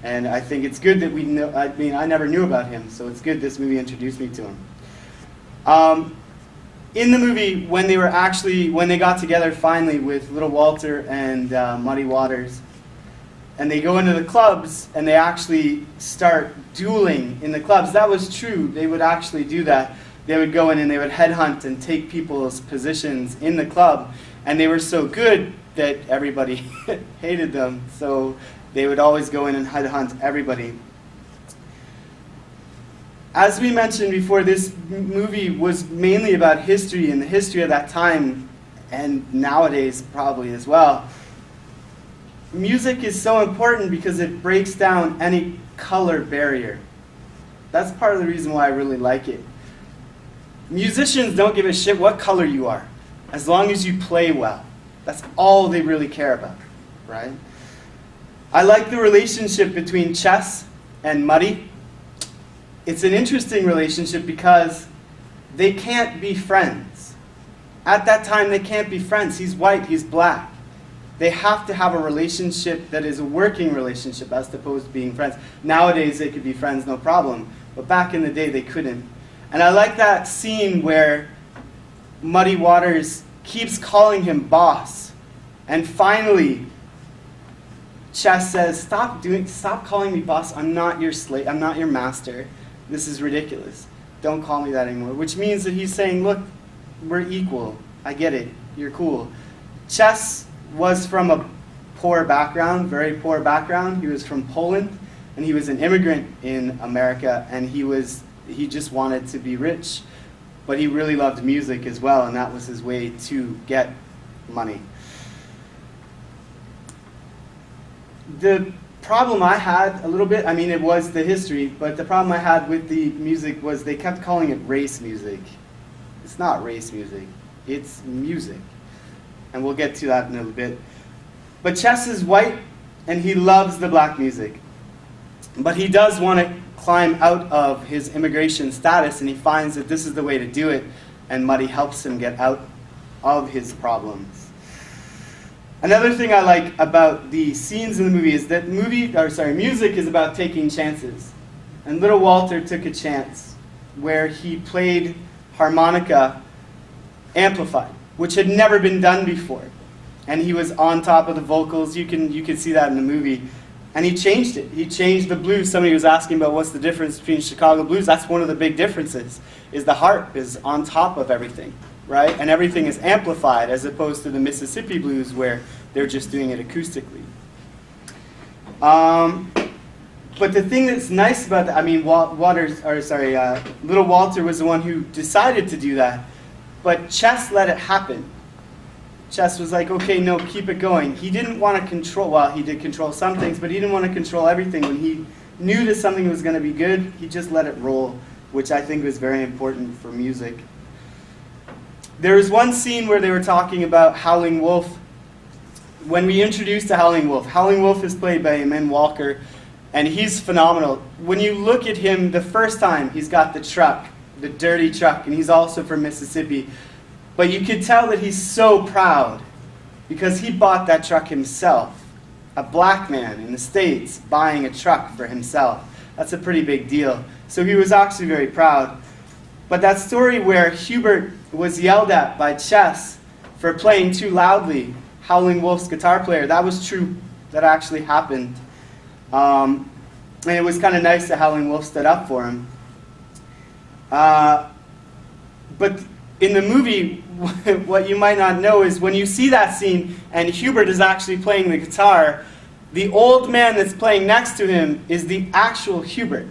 And I think it's good that we know, I mean, I never knew about him, so it's good this movie introduced me to him. In the movie, when they got together finally with Little Walter and Muddy Waters, and they go into the clubs and they actually start dueling in the clubs. That was true. They would actually do that. They would go in and they would headhunt and take people's positions in the club. And they were so good that everybody hated them. So they would always go in and headhunt everybody. As we mentioned before, this movie was mainly about history and the history of that time, and nowadays probably as well. Music is so important because it breaks down any color barrier. That's part of the reason why I really like it. Musicians don't give a shit what color you are, as long as you play well. That's all they really care about, right? I like the relationship between Chess and Muddy. It's an interesting relationship because they can't be friends. At that time, they can't be friends. He's white, he's black. They have to have a relationship that is a working relationship as opposed to being friends. Nowadays, they could be friends, no problem. But back in the day, they couldn't. And I like that scene where Muddy Waters keeps calling him boss. And finally, Chess says, stop calling me boss. I'm not your slave. I'm not your master. This is ridiculous. Don't call me that anymore. Which means that he's saying, look, we're equal. I get it. You're cool. Chess was from a poor background, very poor background. He was from Poland, and he was an immigrant in America, and he just wanted to be rich. But he really loved music as well, and that was his way to get money. The problem I had a little bit, I mean, it was the history, but the problem I had with the music was they kept calling it race music. It's not race music, it's music. And we'll get to that in a little bit. But Chess is white, and he loves the black music. But he does want to climb out of his immigration status, and he finds that this is the way to do it, and Muddy helps him get out of his problems. Another thing I like about the scenes in the movie is that music is about taking chances. And Little Walter took a chance where he played harmonica amplified, which had never been done before. And he was on top of the vocals. You can see that in the movie. And he changed it. He changed the blues. Somebody was asking about what's the difference between Chicago blues. That's one of the big differences, is the harp is on top of everything, right? And everything is amplified as opposed to the Mississippi blues where they're just doing it acoustically. But the thing that's nice about that, I mean, Little Walter was the one who decided to do that. But Chess let it happen. Chess was like, okay, no, keep it going. He didn't want to control, well, he did control some things, but he didn't want to control everything. When he knew that something was going to be good, he just let it roll, which I think was very important for music. There was one scene where they were talking about Howling Wolf. When we introduced to Howling Wolf is played by Eamon Walker, and he's phenomenal. When you look at him the first time, he's got the truck, the dirty truck, and he's also from Mississippi. But you could tell that he's so proud because he bought that truck himself. A black man in the States buying a truck for himself. That's a pretty big deal. So he was actually very proud. But that story where Hubert was yelled at by Chess for playing too loudly, Howling Wolf's guitar player, that was true. That actually happened. And it was kind of nice that Howling Wolf stood up for him. But in the movie, what you might not know is when you see that scene and Hubert is actually playing the guitar, the old man that's playing next to him is the actual Hubert.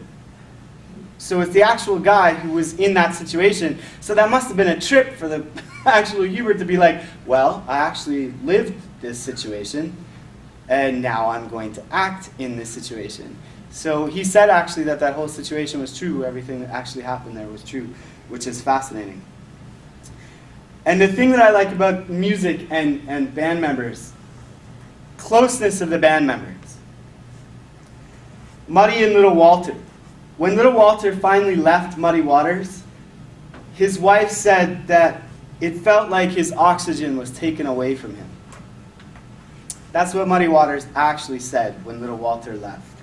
So it's the actual guy who was in that situation. So that must have been a trip for the actual Hubert to be like, well, I actually lived this situation, and now I'm going to act in this situation. So he said actually that whole situation was true. Everything that actually happened there was true, which is fascinating. And the thing that I like about music and band members, closeness of the band members. Muddy and Little Walter. When Little Walter finally left Muddy Waters, his wife said that it felt like his oxygen was taken away from him. That's what Muddy Waters actually said when Little Walter left.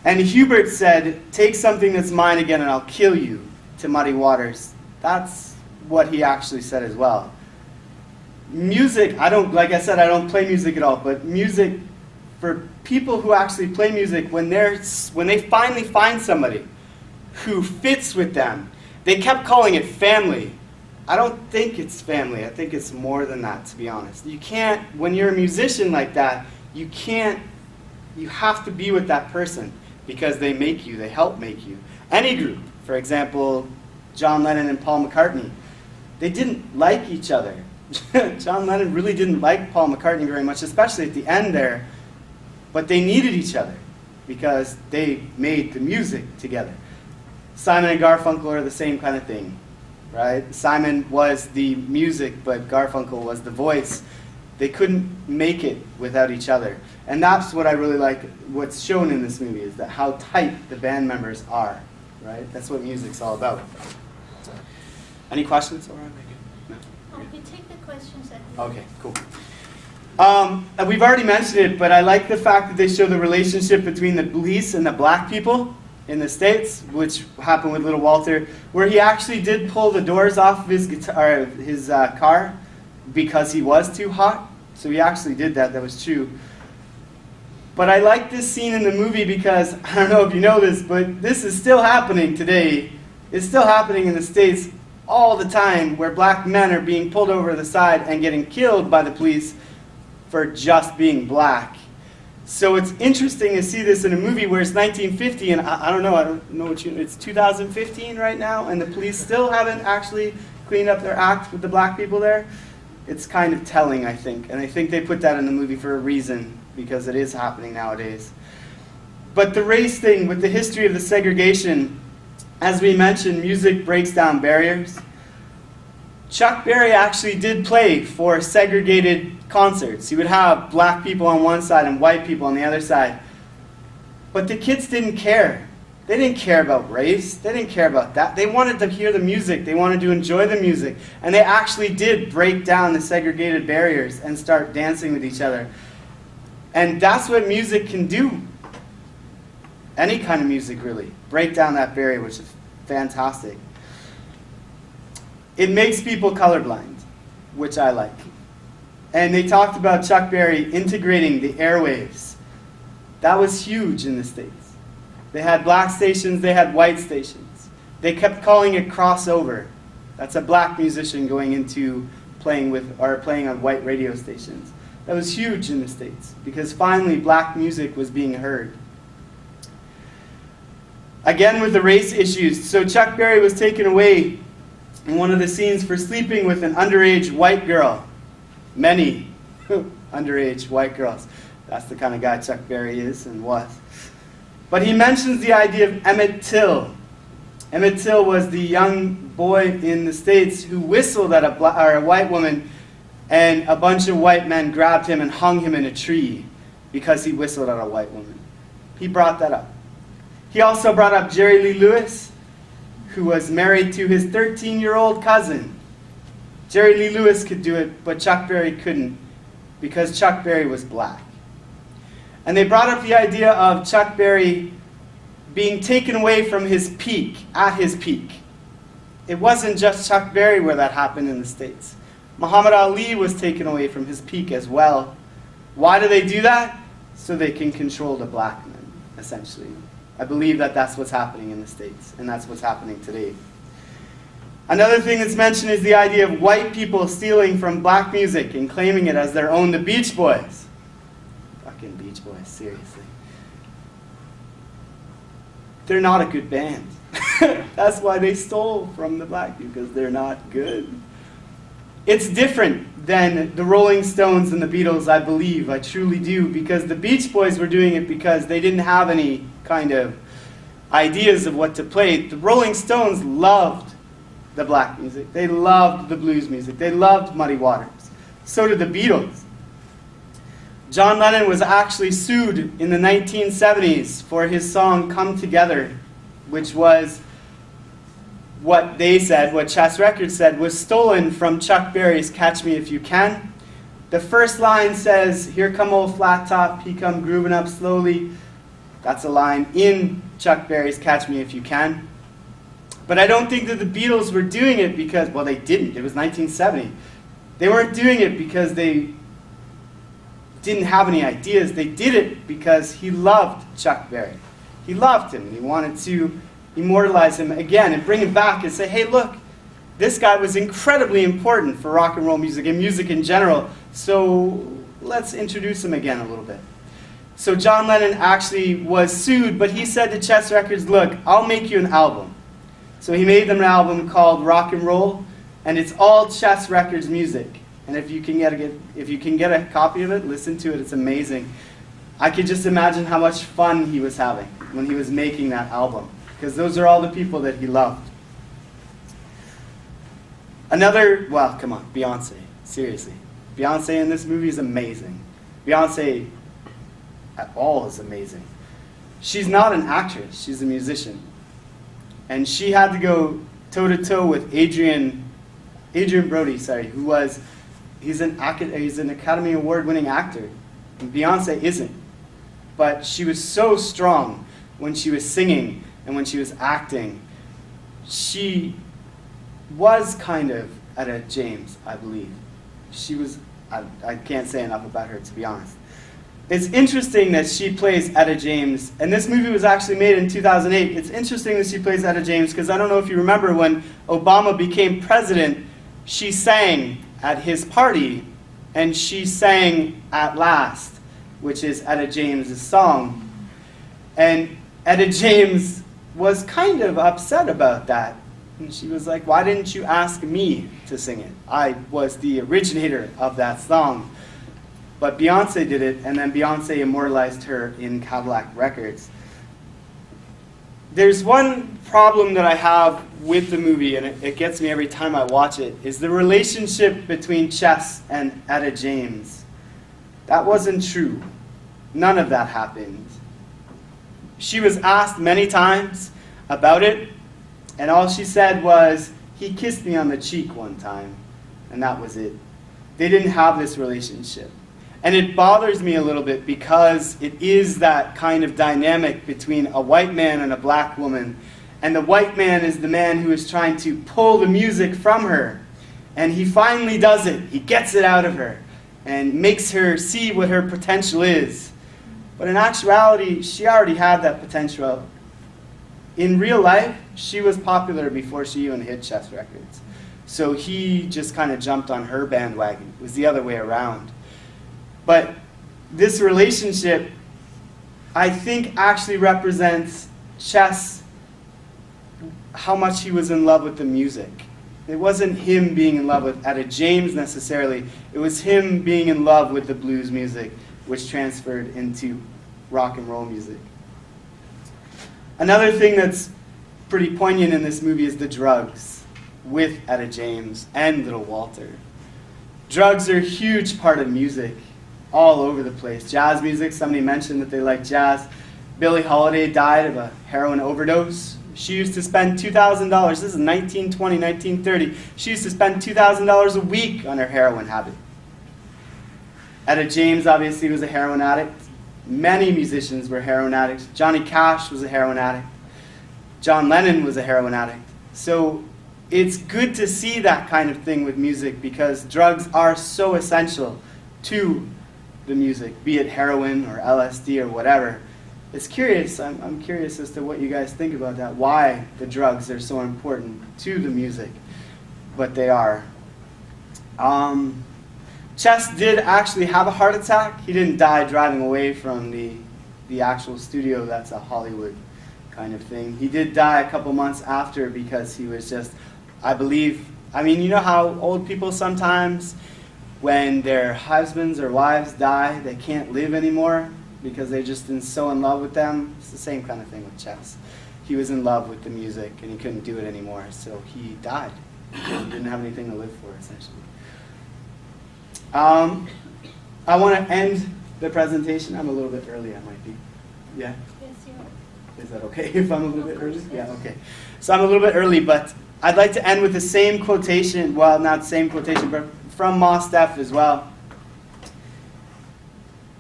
And Hubert said, take something that's mine again and I'll kill you, to Muddy Waters. That's what he actually said as well. Music, like I said, I don't play music at all, but music, for people who actually play music, when they finally find somebody who fits with them, they kept calling it family. I don't think it's family. I think it's more than that, to be honest. You can't, when you're a musician like that, you have to be with that person because they make you, they help make you. Any group, for example, John Lennon and Paul McCartney, they didn't like each other. John Lennon really didn't like Paul McCartney very much, especially at the end there, but they needed each other because they made the music together. Simon and Garfunkel are the same kind of thing, right? Simon was the music, but Garfunkel was the voice. They couldn't make it without each other. And that's what I really like, what's shown in this movie, is that how tight the band members are, right? That's what music's all about. Any questions? Or we take the questions at the Okay, cool. We've already mentioned it, but I like the fact that they show the relationship between the police and the black people in the States, which happened with little Walter, where he actually did pull the doors off of his guitar, his car, because he was too hot. So he actually did that. That was true. But I like this scene in the movie because, I don't know if you know this, but this is still happening today. It's still happening in the States all the time, where black men are being pulled over the side and getting killed by the police for just being black. So it's interesting to see this in a movie where it's 1950, and I don't know what it's 2015 right now, and the police still haven't actually cleaned up their act with the black people there. It's kind of telling, I think, and I think they put that in the movie for a reason, because it is happening nowadays. But the race thing, with the history of the segregation, as we mentioned, music breaks down barriers. Chuck Berry actually did play for segregated concerts. He would have black people on one side and white people on the other side. But the kids didn't care. They didn't care about race. They didn't care about that. They wanted to hear the music. They wanted to enjoy the music. And they actually did break down the segregated barriers and start dancing with each other. And that's what music can do. Any kind of music, really. Break down that barrier, which is fantastic. It makes people colorblind, which I like. And they talked about Chuck Berry integrating the airwaves. That was huge in the States. They had black stations, they had white stations. They kept calling it crossover. That's a black musician going into playing on white radio stations. That was huge in the States, because finally black music was being heard. Again with the race issues, so Chuck Berry was taken away in one of the scenes for sleeping with an underage white girl. Many underage white girls. That's the kind of guy Chuck Berry is and was. But he mentions the idea of Emmett Till. Emmett Till was the young boy in the States who whistled at a white woman, and a bunch of white men grabbed him and hung him in a tree because he whistled at a white woman. He brought that up. He also brought up Jerry Lee Lewis, who was married to his 13-year-old cousin. Jerry Lee Lewis could do it, but Chuck Berry couldn't, because Chuck Berry was black. And they brought up the idea of Chuck Berry being taken away from his peak, at his peak. It wasn't just Chuck Berry where that happened in the States. Muhammad Ali was taken away from his peak as well. Why do they do that? So they can control the black men, essentially. I believe that that's what's happening in the States, and that's what's happening today. Another thing that's mentioned is the idea of white people stealing from black music and claiming it as their own. The Beach Boys. Fucking Beach Boys, seriously. They're not a good band. That's why they stole from the black people, because they're not good. It's different than the Rolling Stones and the Beatles, I believe. I truly do, because the Beach Boys were doing it because they didn't have any kind of ideas of what to play. The Rolling Stones loved the black music. They loved the blues music. They loved Muddy Waters. So did the Beatles. John Lennon was actually sued in the 1970s for his song Come Together, which was what they said, what Chess Records said, was stolen from Chuck Berry's Catch Me If You Can. The first line says, "Here come old flat top, he come grooving up slowly." That's a line in Chuck Berry's Catch Me If You Can. But I don't think that the Beatles were doing it because, well, they didn't. It was 1970. They weren't doing it because they didn't have any ideas. They did it because he loved Chuck Berry. He loved him, and he wanted to immortalize him again and bring him back and say, hey, look, this guy was incredibly important for rock and roll music and music in general, so let's introduce him again a little bit. So John Lennon actually was sued, but he said to Chess Records, look, I'll make you an album. So he made them an album called Rock and Roll, and it's all Chess Records music. And if you can get a copy of it, listen to it, it's amazing. I could just imagine how much fun he was having when he was making that album, because those are all the people that he loved. Well, come on, Beyonce, seriously. Beyonce in this movie is amazing. Beyonce at all is amazing. She's not an actress, she's a musician. And she had to go toe-to-toe with Adrian Brody, he's an Academy Award-winning actor. And Beyonce isn't. But she was so strong when she was singing and when she was acting. She was kind of Etta James, I believe. She was, I can't say enough about her, to be honest. It's interesting that she plays Etta James, and this movie was actually made in 2008. It's interesting that she plays Etta James, because I don't know if you remember when Obama became president, she sang at his party, and she sang At Last, which is Etta James' song. And Etta James was kind of upset about that. And she was like, why didn't you ask me to sing it? I was the originator of that song. But Beyonce did it, and then Beyonce immortalized her in Cadillac Records. There's one problem that I have with the movie, and it gets me every time I watch it, is the relationship between Chess and Etta James. That wasn't true. None of that happened. She was asked many times about it, and all she said was, he kissed me on the cheek one time, and that was it. They didn't have this relationship. And it bothers me a little bit because it is that kind of dynamic between a white man and a black woman. And the white man is the man who is trying to pull the music from her. And he finally does it. He gets it out of her and makes her see what her potential is. But in actuality, she already had that potential. In real life, she was popular before she even hit Chess Records. So he just kind of jumped on her bandwagon. It was the other way around. But this relationship, I think, actually represents Chess, how much he was in love with the music. It wasn't him being in love with Etta James necessarily. It was him being in love with the blues music, which transferred into rock and roll music. Another thing that's pretty poignant in this movie is the drugs with Etta James and Little Walter. Drugs are a huge part of music. All over the place. Jazz music, somebody mentioned that they like jazz. Billie Holiday died of a heroin overdose. She used to spend $2,000, this is 1920, 1930, she used to spend $2,000 a week on her heroin habit. Etta James obviously was a heroin addict. Many musicians were heroin addicts. Johnny Cash was a heroin addict. John Lennon was a heroin addict. So it's good to see that kind of thing with music because drugs are so essential to the music, be it heroin or LSD or whatever. It's curious. I'm curious as to what you guys think about that. Why the drugs are so important to the music, but they are. Chess did actually have a heart attack. He didn't die driving away from the actual studio. That's a Hollywood kind of thing. He did die a couple months after because he was just, I believe, you know how old people sometimes, when their husbands or wives die, they can't live anymore because they're just so in love with them. It's the same kind of thing with Chess. He was in love with the music and he couldn't do it anymore, so he died. He didn't have anything to live for, essentially. I want to end the presentation. I'm a little bit early, I might be. Yeah? Yes, you are. Is that okay if I'm a little bit early? Yeah, okay. So I'm a little bit early, but I'd like to end with the same quotation, well, not the same quotation, but from Mos Def as well.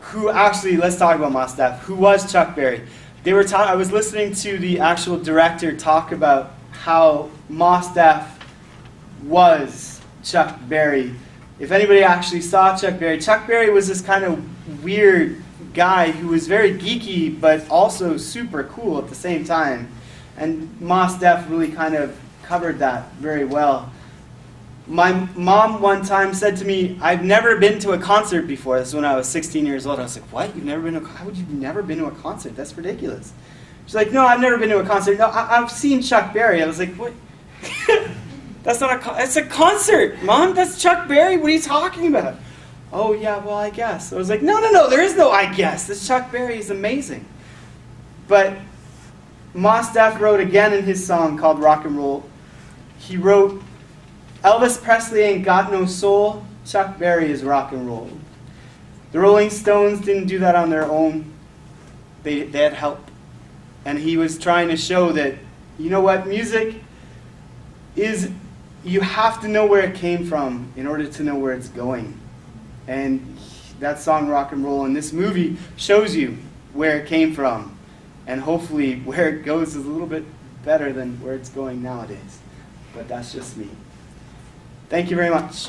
Who actually, let's talk about Mos Def. Who was Chuck Berry? I was listening to the actual director talk about how Mos Def was Chuck Berry. If anybody actually saw Chuck Berry was this kind of weird guy who was very geeky but also super cool at the same time. And Mos Def really kind of covered that very well. My mom one time said to me, I've never been to a concert before. This is when I was 16 years old. I was like, what? You've never been to how would you never been to a concert? That's ridiculous. She's like, no, I've never been to a concert. No, I've seen Chuck Berry. I was like, what? That's not it's a concert, Mom. That's Chuck Berry. What are you talking about? Oh, yeah, well, I guess. I was like, no, there is no I guess. This Chuck Berry is amazing. But Mos Def wrote again in his song called Rock and Roll. He wrote, Elvis Presley ain't got no soul. Chuck Berry is rock and roll. The Rolling Stones didn't do that on their own. They had help. And he was trying to show that, you know what, music is, you have to know where it came from in order to know where it's going. And that song, Rock and Roll, in this movie shows you where it came from. And hopefully where it goes is a little bit better than where it's going nowadays. But that's just me. Thank you very much.